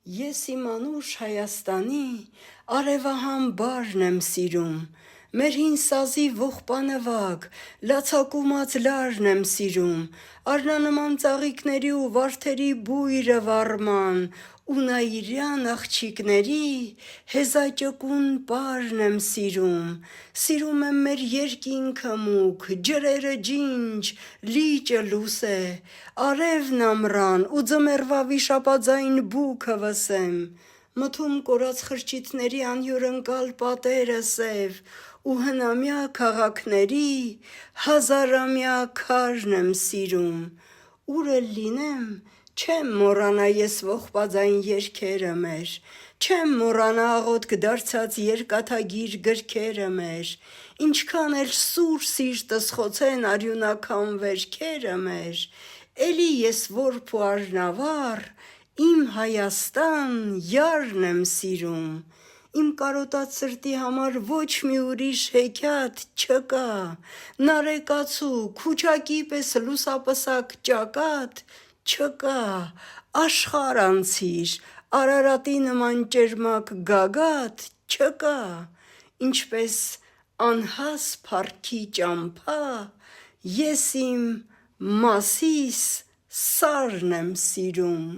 Ես իմ անուշ Հայաստանի արևահամ բարն եմ սիրում, մեր հին սազի ողբանվակ, լացակումած լարն եմ սիրում, արնանման ծաղիկների ու վարդերի բույրը վառման, ու նայիրյան աղջիկների հեզաճկուն պարն եմ սիրում եմ մեր երկինքը մուգ, ջրերը ջինջ, լիճը լուսե, արևն ամռան ու ձմեռվա վիշապաձայն բուքը վսեմ, մթում կորած խրճիթների անհյուրընկալ պատերը սև, ու հնամյա քաղաքների հազարամյա քարն եմ սիրում, ուր էլ լինեմ, չեմ մոռանա ես ողբաձայն երգերը մեր, չեմ մոռանա աղոթք դարձած երկաթագիր գրքերը մեր, ինչքան էլ սուր սիրտս խոցեն արյունաքամ վերքերը մեր, էլի ես որբ ու առնավառ, իմ Հայաստան յարն եմ սիրում, իմ կարոտած սրտի համար ոչ մի ուրիշ հեքիաթ չկա, նարեկացու, քուչակի պես լուսապսակ ճակատ չկա, աշխարհ անցիր, Արարատի նման ճերմակ գագաթ չկա, ինչպես անհաս փառքի ճամփա, ես իմ Մասիս սարն եմ սիրում: